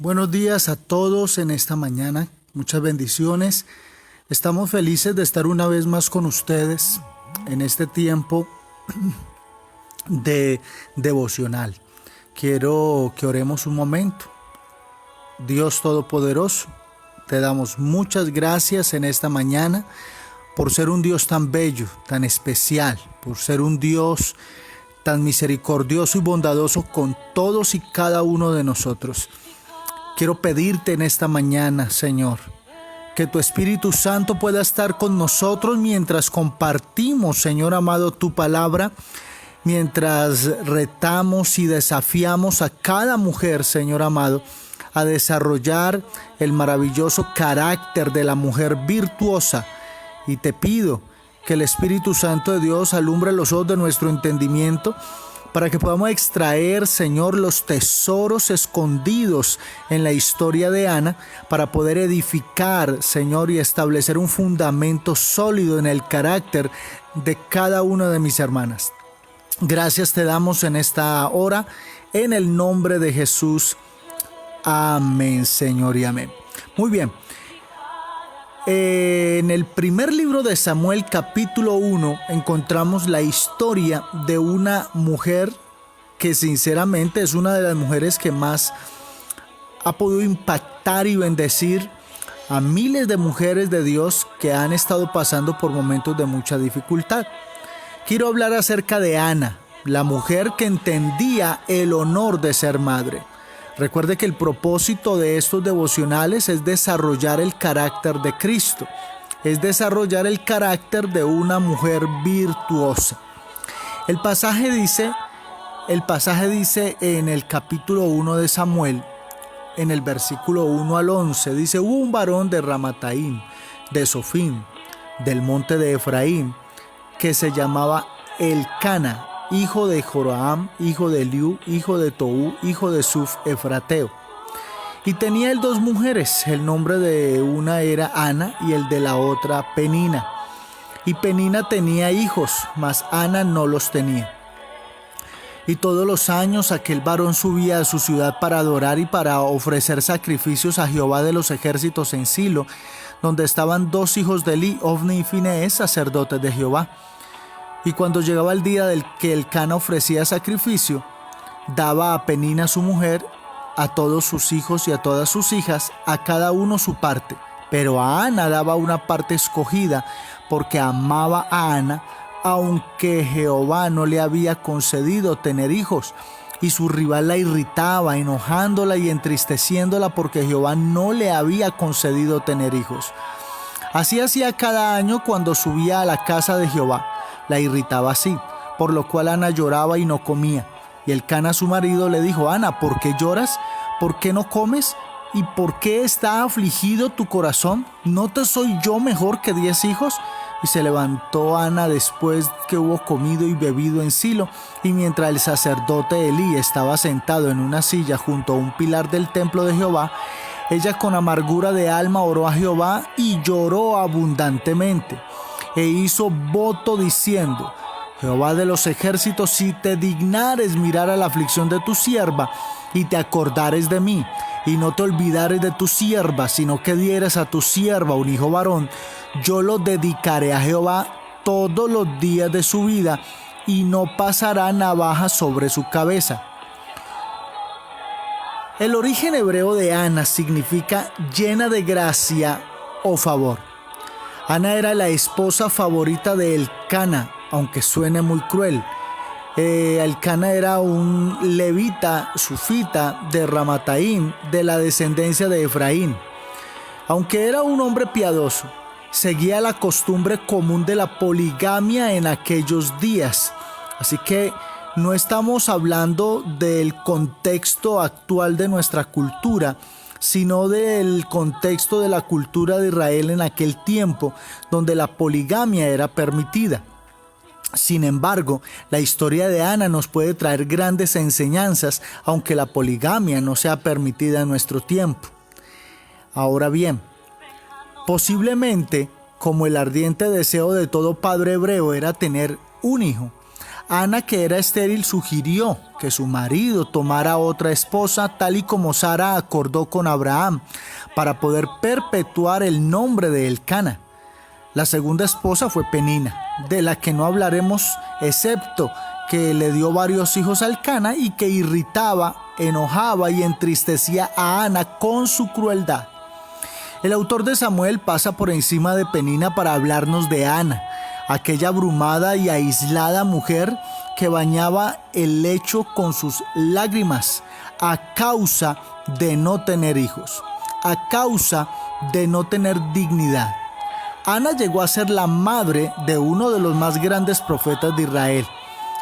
Buenos días a todos en esta mañana, muchas bendiciones. Estamos felices de estar una vez más con ustedes en este tiempo de devocional. Quiero que oremos un momento. Dios Todopoderoso, te damos muchas gracias en esta mañana por ser un Dios tan bello, tan especial, por ser un Dios tan misericordioso y bondadoso con todos y cada uno de nosotros. Quiero pedirte en esta mañana, Señor, que tu Espíritu Santo pueda estar con nosotros mientras compartimos, Señor amado, tu palabra, mientras retamos y desafiamos a cada mujer, Señor amado, a desarrollar el maravilloso carácter de la mujer virtuosa. Y te pido que el Espíritu Santo de Dios alumbre los ojos de nuestro entendimiento para que podamos extraer, Señor, los tesoros escondidos en la historia de Ana, para poder edificar, Señor, y establecer un fundamento sólido en el carácter de cada una de mis hermanas. Gracias te damos en esta hora, en el nombre de Jesús. Amén, Señor, y amén. Muy bien. En el primer libro de Samuel, capítulo 1, encontramos la historia de una mujer que sinceramente es una de las mujeres que más ha podido impactar y bendecir a miles de mujeres de Dios que han estado pasando por momentos de mucha dificultad. Quiero hablar acerca de Ana, la mujer que entendía el honor de ser madre. Recuerde que el propósito de estos devocionales es desarrollar el carácter de Cristo, es desarrollar el carácter de una mujer virtuosa. El pasaje dice en el capítulo 1 de Samuel, en el versículo 1 al 11, dice: hubo un varón de Ramataim, de Sofim, del monte de Efraín, que se llamaba Elcana, hijo de Joram, hijo de Eliú, hijo de Toú, hijo de Suf, efrateo. Y tenía él dos mujeres, el nombre de una era Ana y el de la otra Penina. Y Penina tenía hijos, mas Ana no los tenía. Y todos los años aquel varón subía a su ciudad para adorar y para ofrecer sacrificios a Jehová de los ejércitos en Silo, donde estaban dos hijos de Eli, Ofni y Finees, sacerdotes de Jehová. Y cuando llegaba el día del que Elcana ofrecía sacrificio, daba a Penina su mujer, a todos sus hijos y a todas sus hijas, a cada uno su parte. Pero a Ana daba una parte escogida, porque amaba a Ana, aunque Jehová no le había concedido tener hijos. Y su rival la irritaba, enojándola y entristeciéndola, porque Jehová no le había concedido tener hijos. Así hacía cada año cuando subía a la casa de Jehová. La irritaba así, por lo cual Ana lloraba y no comía. Y Elcana, su marido, le dijo: Ana, ¿por qué lloras? ¿Por qué no comes? ¿Y por qué está afligido tu corazón? ¿No te soy yo mejor que 10 hijos? Y se levantó Ana después que hubo comido y bebido en Silo, y mientras el sacerdote Elí estaba sentado en una silla junto a un pilar del templo de Jehová, ella con amargura de alma oró a Jehová y lloró abundantemente. E hizo voto diciendo: Jehová de los ejércitos, si te dignares mirar a la aflicción de tu sierva, y te acordares de mí, y no te olvidares de tu sierva, sino que dieres a tu sierva un hijo varón, yo lo dedicaré a Jehová todos los días de su vida, y no pasará navaja sobre su cabeza. El origen hebreo de Ana significa llena de gracia o favor. Ana era la esposa favorita de Elcana, aunque suene muy cruel. Elcana era un levita, sufita de Ramataim, de la descendencia de Efraín. Aunque era un hombre piadoso, seguía la costumbre común de la poligamia en aquellos días. Así que no estamos hablando del contexto actual de nuestra cultura, sino del contexto de la cultura de Israel en aquel tiempo, donde la poligamia era permitida. Sin embargo, la historia de Ana nos puede traer grandes enseñanzas, aunque la poligamia no sea permitida en nuestro tiempo. Ahora bien, posiblemente, como el ardiente deseo de todo padre hebreo era tener un hijo, Ana, que era estéril, sugirió que su marido tomara otra esposa, tal y como Sara acordó con Abraham, para poder perpetuar el nombre de Elcana. La segunda esposa fue Penina, de la que no hablaremos, excepto que le dio varios hijos a Elcana y que irritaba, enojaba y entristecía a Ana con su crueldad. El autor de Samuel pasa por encima de Penina para hablarnos de Ana, aquella abrumada y aislada mujer que bañaba el lecho con sus lágrimas a causa de no tener hijos, a causa de no tener dignidad. Ana llegó a ser la madre de uno de los más grandes profetas de Israel,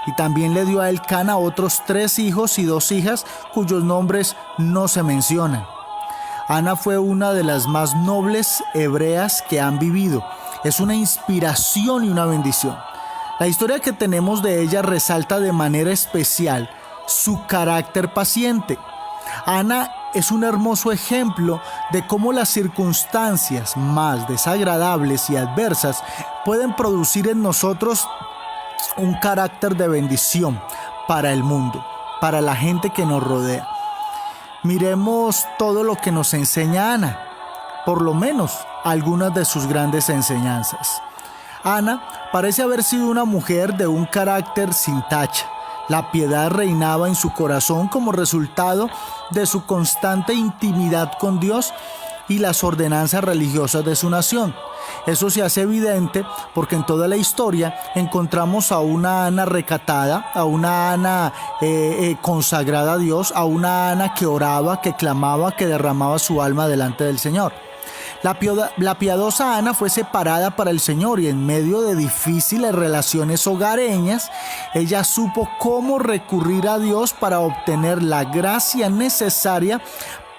y también le dio a Elcana otros 3 hijos y 2 hijas cuyos nombres no se mencionan. Ana fue una de las más nobles hebreas que han vivido. Es una inspiración y una bendición. La historia que tenemos de ella resalta de manera especial su carácter paciente. Ana es un hermoso ejemplo de cómo las circunstancias más desagradables y adversas pueden producir en nosotros un carácter de bendición para el mundo, para la gente que nos rodea. Miremos todo lo que nos enseña Ana, por lo menos algunas de sus grandes enseñanzas. Ana parece haber sido una mujer de un carácter sin tacha. La piedad reinaba en su corazón como resultado de su constante intimidad con Dios y las ordenanzas religiosas de su nación. Eso se hace evidente porque en toda la historia encontramos a una Ana recatada, a una Ana consagrada a Dios, a una Ana que oraba, que clamaba, que derramaba su alma delante del Señor. La piadosa Ana fue separada para el Señor y en medio de difíciles relaciones hogareñas, ella supo cómo recurrir a Dios para obtener la gracia necesaria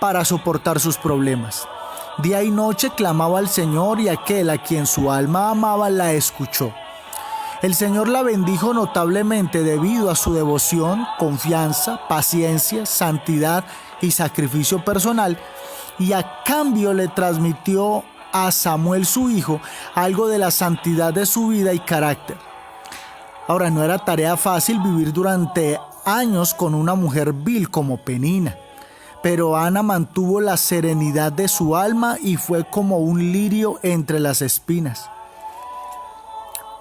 para soportar sus problemas. Día y noche clamaba al Señor y aquel a quien su alma amaba la escuchó. El Señor la bendijo notablemente debido a su devoción, confianza, paciencia, santidad y sacrificio personal, y a cambio le transmitió a Samuel su hijo algo de la santidad de su vida y carácter. Ahora, no era tarea fácil vivir durante años con una mujer vil como Penina, pero Ana mantuvo la serenidad de su alma y fue como un lirio entre las espinas.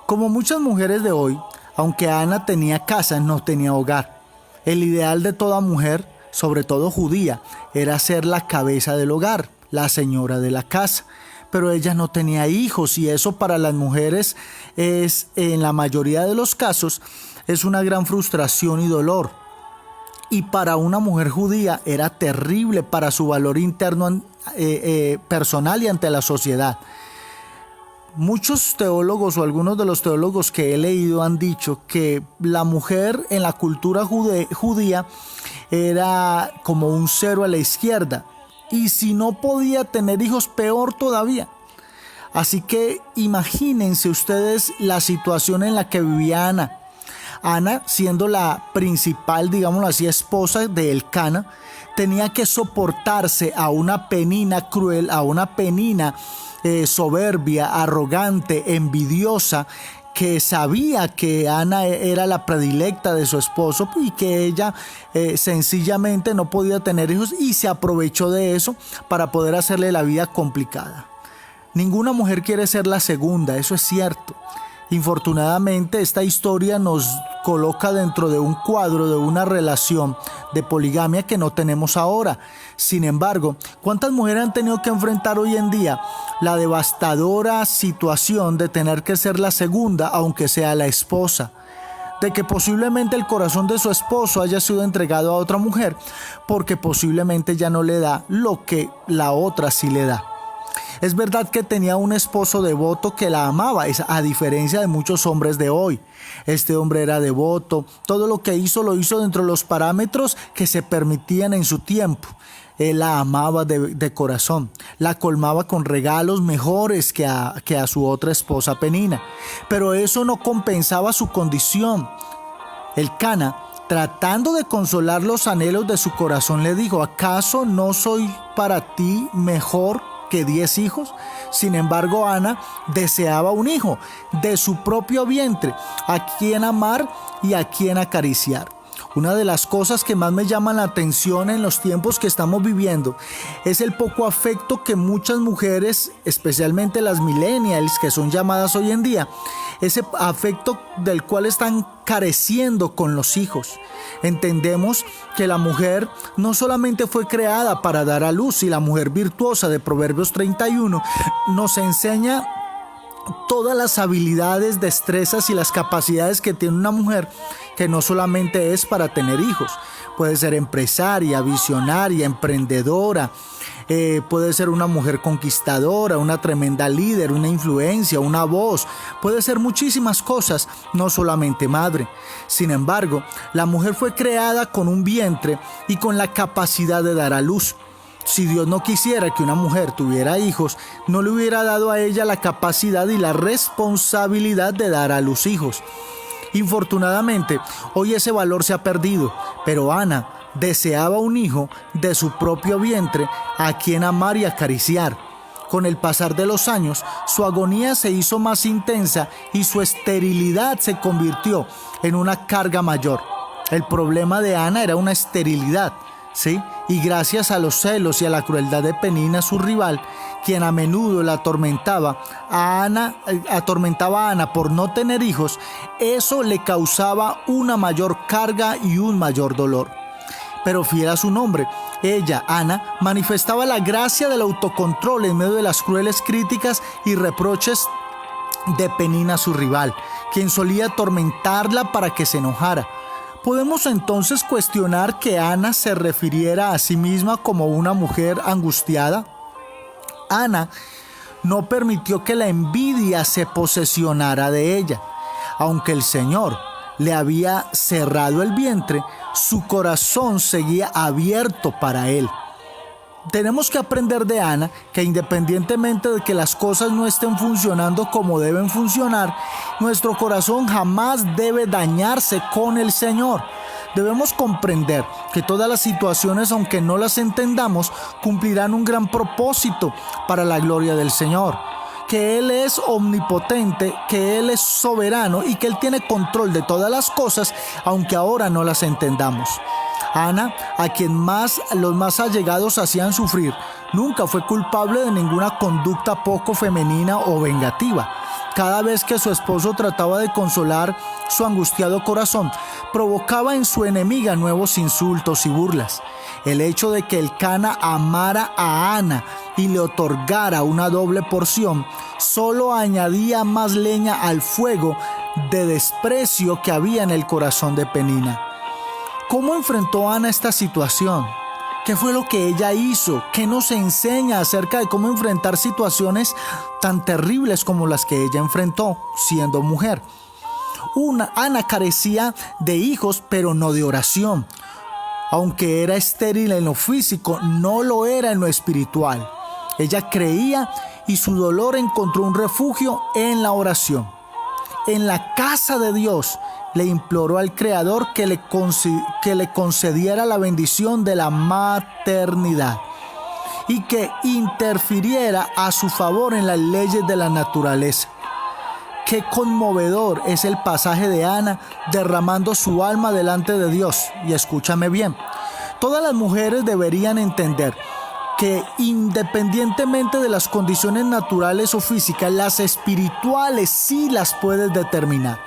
Como muchas mujeres de hoy, aunque Ana tenía casa, no tenía hogar. El ideal de toda mujer, sobre todo judía, era ser la cabeza del hogar, la señora de la casa. Pero ella no tenía hijos y eso para las mujeres es, en la mayoría de los casos, es una gran frustración y dolor. Y para una mujer judía era terrible para su valor interno personal y ante la sociedad. Muchos teólogos o algunos de los teólogos que he leído han dicho que la mujer en la cultura judía era como un 0 a la izquierda. Y si no podía tener hijos, peor todavía. Así que imagínense ustedes la situación en la que vivía Ana. Ana, siendo la principal, digámoslo así, esposa de Elcana, tenía que soportarse a una Penina cruel, a una Penina soberbia, arrogante, envidiosa, que sabía que Ana era la predilecta de su esposo y que ella sencillamente no podía tener hijos y se aprovechó de eso para poder hacerle la vida complicada. Ninguna mujer quiere ser la segunda, eso es cierto. Infortunadamente, esta historia nos coloca dentro de un cuadro de una relación de poligamia que no tenemos ahora. Sin embargo, ¿cuántas mujeres han tenido que enfrentar hoy en día la devastadora situación de tener que ser la segunda, aunque sea la esposa? De que posiblemente el corazón de su esposo haya sido entregado a otra mujer porque posiblemente ya no le da lo que la otra sí le da. Es verdad que tenía un esposo devoto que la amaba, a diferencia de muchos hombres de hoy. Este hombre era devoto, todo lo que hizo lo hizo dentro de los parámetros que se permitían en su tiempo. Él la amaba de corazón, la colmaba con regalos mejores que a su otra esposa Penina. Pero eso no compensaba su condición. Elcana, tratando de consolar los anhelos de su corazón, le dijo: ¿acaso no soy para ti mejor que 10 hijos. Sin embargo, Ana deseaba un hijo de su propio vientre, a quien amar y a quien acariciar. Una de las cosas que más me llaman la atención en los tiempos que estamos viviendo es el poco afecto que muchas mujeres, especialmente las millennials que son llamadas hoy en día, ese afecto del cual están careciendo con los hijos. Entendemos que la mujer no solamente fue creada para dar a luz, y la mujer virtuosa de Proverbios 31 nos enseña todas las habilidades, destrezas y las capacidades que tiene una mujer, que no solamente es para tener hijos. Puede ser empresaria, visionaria, emprendedora, puede ser una mujer conquistadora, una tremenda líder, una influencia, una voz. Puede ser muchísimas cosas, no solamente madre. Sin embargo, la mujer fue creada con un vientre y con la capacidad de dar a luz. Si Dios no quisiera que una mujer tuviera hijos, no le hubiera dado a ella la capacidad y la responsabilidad de dar a luz hijos. Infortunadamente, hoy ese valor se ha perdido, pero Ana deseaba un hijo de su propio vientre a quien amar y acariciar. Con el pasar de los años, su agonía se hizo más intensa y su esterilidad se convirtió en una carga mayor. El problema de Ana era una esterilidad, ¿sí? Y gracias a los celos y a la crueldad de Penina, su rival, quien a menudo la atormentaba a Ana por no tener hijos, eso le causaba una mayor carga y un mayor dolor. Pero fiel a su nombre, ella, Ana, manifestaba la gracia del autocontrol en medio de las crueles críticas y reproches de Penina, su rival, quien solía atormentarla para que se enojara. Podemos entonces cuestionar que Ana se refiriera a sí misma como una mujer angustiada. Ana no permitió que la envidia se posesionara de ella. Aunque el Señor le había cerrado el vientre, su corazón seguía abierto para él. Tenemos que aprender de Ana que independientemente de que las cosas no estén funcionando como deben funcionar, nuestro corazón jamás debe dañarse con el Señor. Debemos comprender que todas las situaciones, aunque no las entendamos, cumplirán un gran propósito para la gloria del Señor. Que Él es omnipotente, que Él es soberano y que Él tiene control de todas las cosas, aunque ahora no las entendamos. Ana, a quien los más allegados hacían sufrir, nunca fue culpable de ninguna conducta poco femenina o vengativa. Cada vez que su esposo trataba de consolar su angustiado corazón, provocaba en su enemiga nuevos insultos y burlas. El hecho de que Elcana amara a Ana y le otorgara una doble porción solo añadía más leña al fuego de desprecio que había en el corazón de Penina. ¿Cómo enfrentó Ana esta situación? ¿Qué fue lo que ella hizo? ¿Qué nos enseña acerca de cómo enfrentar situaciones tan terribles como las que ella enfrentó siendo mujer? Ana carecía de hijos, pero no de oración. Aunque era estéril en lo físico, no lo era en lo espiritual. Ella creía y su dolor encontró un refugio en la oración. En la casa de Dios le imploró al Creador que le concediera la bendición de la maternidad y que interfiriera a su favor en las leyes de la naturaleza. Qué conmovedor es el pasaje de Ana derramando su alma delante de Dios. Y escúchame bien, todas las mujeres deberían entender que independientemente de las condiciones naturales o físicas, las espirituales sí las puedes determinar.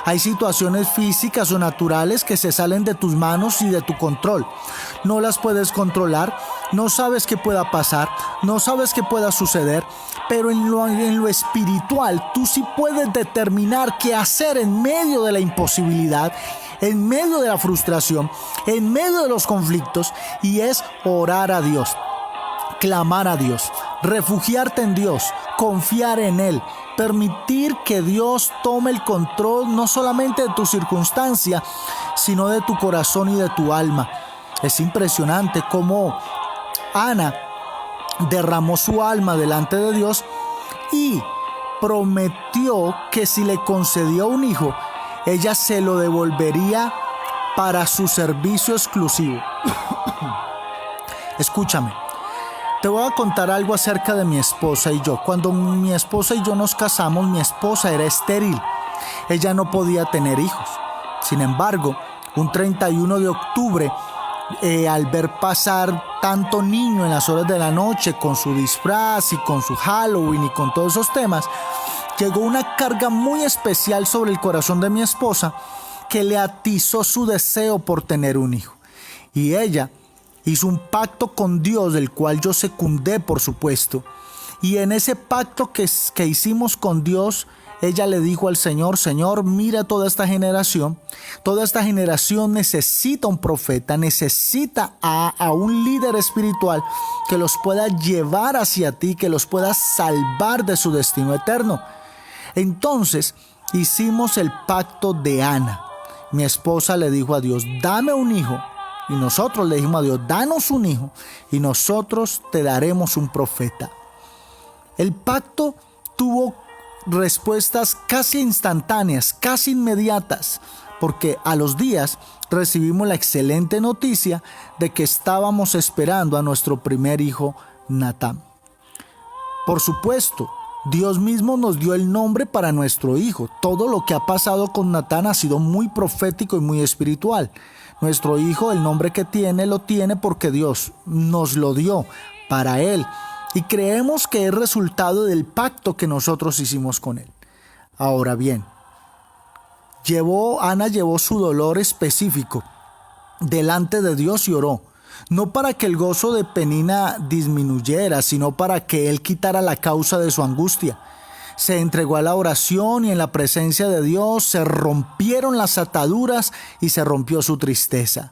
Hay situaciones físicas o naturales que se salen de tus manos y de tu control. No las puedes controlar, no sabes qué pueda pasar, no sabes qué pueda suceder, pero en lo espiritual tú sí puedes determinar qué hacer en medio de la imposibilidad, en medio de la frustración, en medio de los conflictos, y es orar a Dios, clamar a Dios, refugiarte en Dios, confiar en Él, permitir que Dios tome el control no solamente de tu circunstancia, sino de tu corazón y de tu alma. Es impresionante cómo Ana derramó su alma delante de Dios y prometió que si le concedió un hijo, ella se lo devolvería para su servicio exclusivo. Escúchame. Te voy a contar algo acerca de mi esposa y yo. Cuando mi esposa y yo nos casamos, mi esposa era estéril. Ella no podía tener hijos. Sin embargo, un 31 de octubre, al ver pasar tanto niño en las horas de la noche con su disfraz y con su Halloween y con todos esos temas, llegó una carga muy especial sobre el corazón de mi esposa que le atizó su deseo por tener un hijo. Y ella hizo un pacto con Dios, del cual yo secundé, por supuesto. Y en ese pacto que hicimos con Dios, ella le dijo al Señor: Señor, mira toda esta generación necesita un profeta, necesita a un líder espiritual que los pueda llevar hacia ti, que los pueda salvar de su destino eterno. Entonces hicimos el pacto de Ana. Mi esposa le dijo a Dios: dame un hijo. Y nosotros le dijimos a Dios: danos un hijo y nosotros te daremos un profeta. El pacto tuvo respuestas casi instantáneas, casi inmediatas, porque a los días recibimos la excelente noticia de que estábamos esperando a nuestro primer hijo, Natán. Por supuesto, Dios mismo nos dio el nombre para nuestro hijo. Todo lo que ha pasado con Natán ha sido muy profético y muy espiritual. Nuestro hijo, el nombre que tiene, lo tiene porque Dios nos lo dio para él. Y creemos que es resultado del pacto que nosotros hicimos con él. Ahora bien, Ana llevó su dolor específico delante de Dios y oró. No para que el gozo de Penina disminuyera, sino para que él quitara la causa de su angustia. Se entregó a la oración y en la presencia de Dios se rompieron las ataduras y se rompió su tristeza.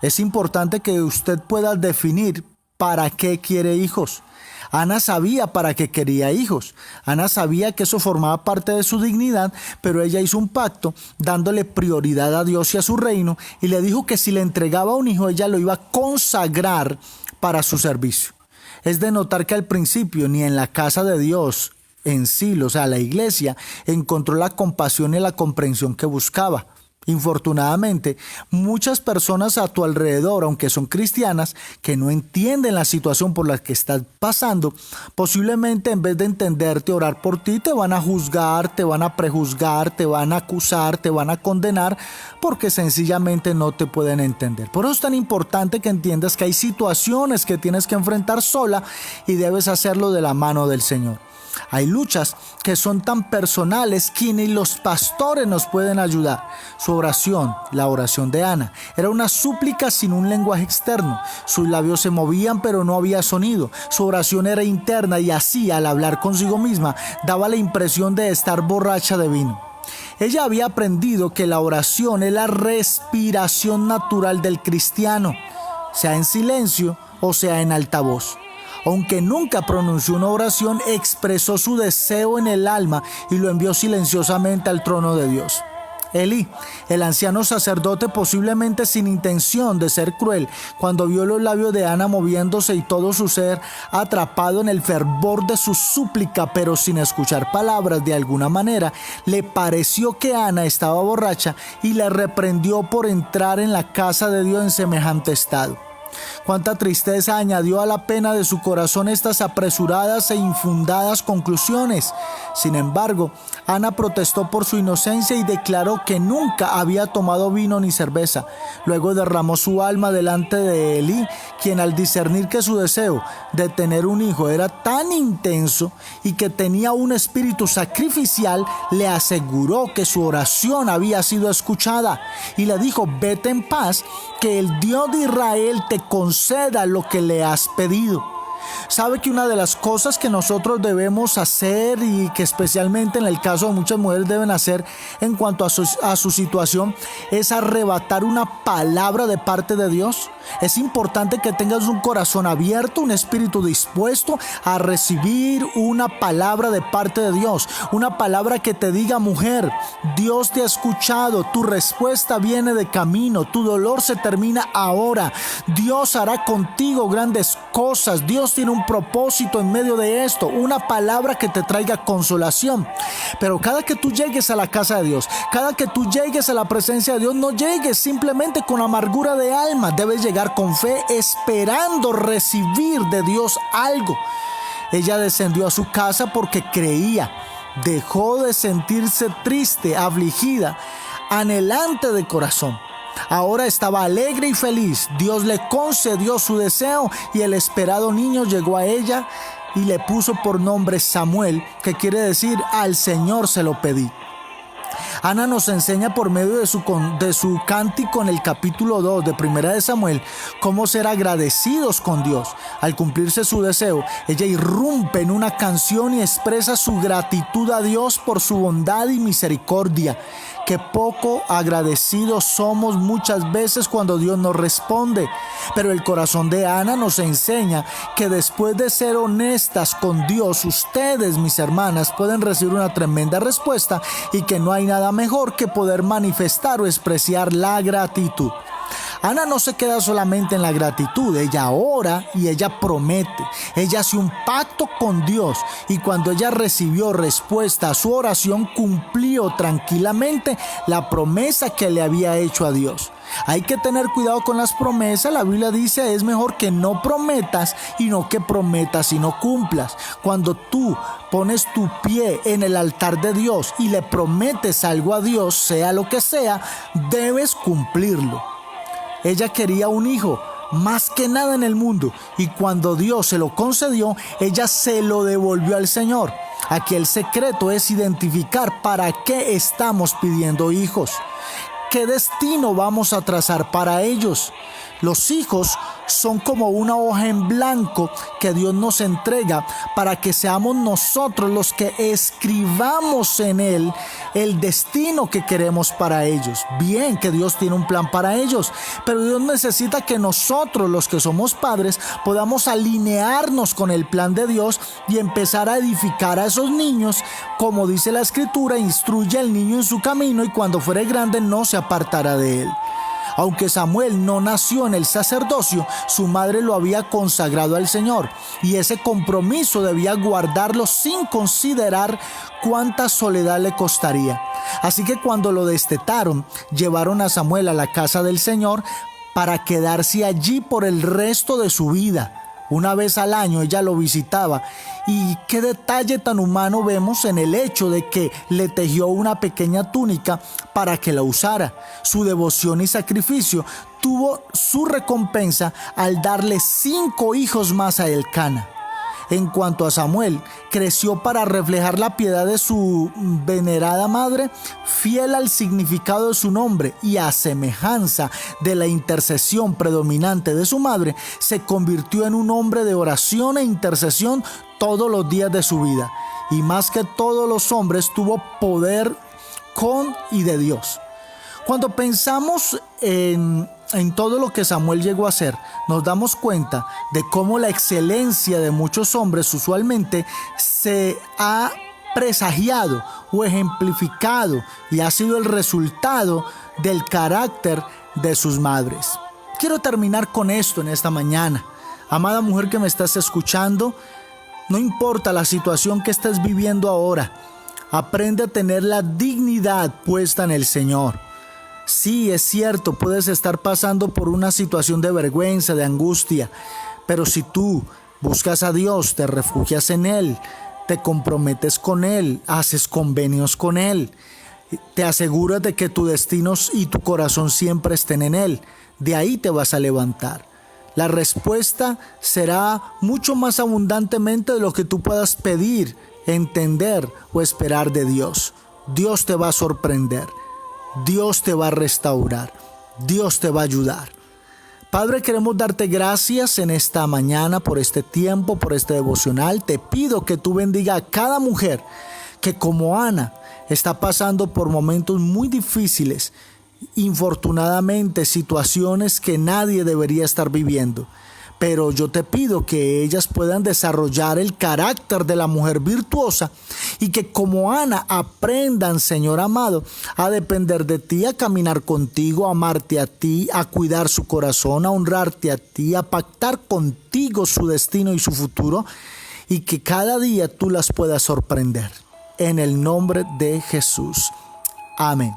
Es importante que usted pueda definir para qué quiere hijos. Ana sabía para qué quería hijos. Ana sabía que eso formaba parte de su dignidad, pero ella hizo un pacto dándole prioridad a Dios y a su reino y le dijo que si le entregaba un hijo, ella lo iba a consagrar para su servicio. Es de notar que al principio ni en la casa de Dios en sí, o sea, la iglesia, encontró la compasión y la comprensión que buscaba. Infortunadamente, muchas personas a tu alrededor, aunque son cristianas, que no entienden la situación por la que estás pasando, posiblemente en vez de entenderte, orar por ti, te van a juzgar, te van a prejuzgar, te van a acusar, te van a condenar, porque sencillamente no te pueden entender. Por eso es tan importante que entiendas que hay situaciones que tienes que enfrentar sola y debes hacerlo de la mano del Señor. Hay luchas que son tan personales que ni los pastores nos pueden ayudar. Su oración, la oración de Ana, era una súplica sin un lenguaje externo. Sus labios se movían pero no había sonido. Su oración era interna y así, al hablar consigo misma, daba la impresión de estar borracha de vino. Ella había aprendido que la oración es la respiración natural del cristiano, sea en silencio o sea en alta voz. Aunque nunca pronunció una oración, expresó su deseo en el alma y lo envió silenciosamente al trono de Dios. Elí, el anciano sacerdote, posiblemente sin intención de ser cruel, cuando vio los labios de Ana moviéndose y todo su ser atrapado en el fervor de su súplica, pero sin escuchar palabras de alguna manera, le pareció que Ana estaba borracha y le reprendió por entrar en la casa de Dios en semejante estado. Cuánta tristeza añadió a la pena de su corazón estas apresuradas e infundadas conclusiones. Sin embargo, Ana protestó por su inocencia y declaró que nunca había tomado vino ni cerveza. Luego derramó su alma delante de Elí, quien al discernir que su deseo de tener un hijo era tan intenso y que tenía un espíritu sacrificial, le aseguró que su oración había sido escuchada y le dijo: vete en paz, que el Dios de Israel te conceda lo que le has pedido. Sabe que una de las cosas que nosotros debemos hacer y que especialmente en el caso de muchas mujeres deben hacer en cuanto a su situación es arrebatar una palabra de parte de Dios. Es importante que tengas un corazón abierto, un espíritu dispuesto a recibir una palabra de parte de Dios. Una palabra que te diga: mujer, Dios te ha escuchado, tu respuesta viene de camino, tu dolor se termina ahora. Dios hará contigo grandes cosas, Dios Dios tiene un propósito en medio de esto, una palabra que te traiga consolación. Pero cada que tú llegues a la casa de Dios, cada que tú llegues a la presencia de Dios, no llegues simplemente con amargura de alma. Debes llegar con fe, esperando recibir de Dios algo. Ella descendió a su casa porque creía. Dejó de sentirse triste, afligida, anhelante de corazón. Ahora estaba alegre y feliz. Dios le concedió su deseo y el esperado niño llegó a ella y le puso por nombre Samuel, que quiere decir al Señor se lo pedí. Ana nos enseña por medio de su cántico en el capítulo 2 de Primera de Samuel cómo ser agradecidos con Dios. Al cumplirse su deseo, ella irrumpe en una canción y expresa su gratitud a Dios por su bondad y misericordia. Que poco agradecidos somos muchas veces cuando Dios nos responde. Pero el corazón de Ana nos enseña que después de ser honestas con Dios, ustedes, mis hermanas, pueden recibir una tremenda respuesta y que no hay nada mejor que poder manifestar o expresar la gratitud. Ana no se queda solamente en la gratitud, ella ora y ella promete. Ella hace un pacto con Dios y cuando ella recibió respuesta a su oración, cumplió tranquilamente la promesa que le había hecho a Dios. Hay que tener cuidado con las promesas. La Biblia dice: es mejor que no prometas y no que prometas y no cumplas. Cuando tú pones tu pie en el altar de Dios y le prometes algo a Dios, sea lo que sea, debes cumplirlo. Ella quería un hijo, más que nada en el mundo, y cuando Dios se lo concedió, ella se lo devolvió al Señor. Aquí el secreto es identificar para qué estamos pidiendo hijos. ¿Qué destino vamos a trazar para ellos? Los hijos son como una hoja en blanco que Dios nos entrega para que seamos nosotros los que escribamos en él el destino que queremos para ellos. Bien, que Dios tiene un plan para ellos, pero Dios necesita que nosotros, los que somos padres, podamos alinearnos con el plan de Dios y empezar a edificar a esos niños. Como dice la Escritura: instruye al niño en su camino y cuando fuere grande no se apartará de él. Aunque Samuel no nació en el sacerdocio, su madre lo había consagrado al Señor y ese compromiso debía guardarlo sin considerar cuánta soledad le costaría. Así que cuando lo destetaron, llevaron a Samuel a la casa del Señor para quedarse allí por el resto de su vida. Una vez al año ella lo visitaba y qué detalle tan humano vemos en el hecho de que le tejió una pequeña túnica para que la usara. Su devoción y sacrificio tuvo su recompensa al darle 5 hijos más a Elcana. En cuanto a Samuel, creció para reflejar la piedad de su venerada madre, fiel al significado de su nombre y a semejanza de la intercesión predominante de su madre, se convirtió en un hombre de oración e intercesión todos los días de su vida. Y más que todos los hombres, tuvo poder con y de Dios. Cuando pensamos en todo lo que Samuel llegó a hacer, nos damos cuenta de cómo la excelencia de muchos hombres usualmente se ha presagiado o ejemplificado y ha sido el resultado del carácter de sus madres. Quiero terminar con esto en esta mañana. Amada mujer que me estás escuchando, no importa la situación que estés viviendo ahora, aprende a tener la dignidad puesta en el Señor. Sí, es cierto, puedes estar pasando por una situación de vergüenza, de angustia, pero si tú buscas a Dios, te refugias en Él, te comprometes con Él, haces convenios con Él, te aseguras de que tu destino y tu corazón siempre estén en Él, de ahí te vas a levantar. La respuesta será mucho más abundantemente de lo que tú puedas pedir, entender o esperar de Dios. Dios te va a sorprender. Dios te va a restaurar, Dios te va a ayudar. Padre, queremos darte gracias en esta mañana por este tiempo, por este devocional. Te pido que tú bendiga a cada mujer que como Ana está pasando por momentos muy difíciles, infortunadamente situaciones que nadie debería estar viviendo. pero yo te pido que ellas puedan desarrollar el carácter de la mujer virtuosa y que como Ana aprendan, Señor amado, a depender de ti, a caminar contigo, a amarte a ti, a cuidar su corazón, a honrarte a ti, a pactar contigo su destino y su futuro, y que cada día tú las puedas sorprender. En el nombre de Jesús. Amén.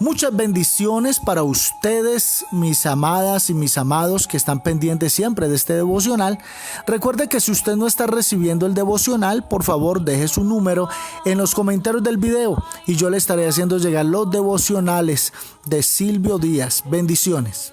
Muchas bendiciones para ustedes, mis amadas y mis amados que están pendientes siempre de este devocional. Recuerde que si usted no está recibiendo el devocional, por favor deje su número en los comentarios del video y yo le estaré haciendo llegar los devocionales de Silvio Díaz. Bendiciones.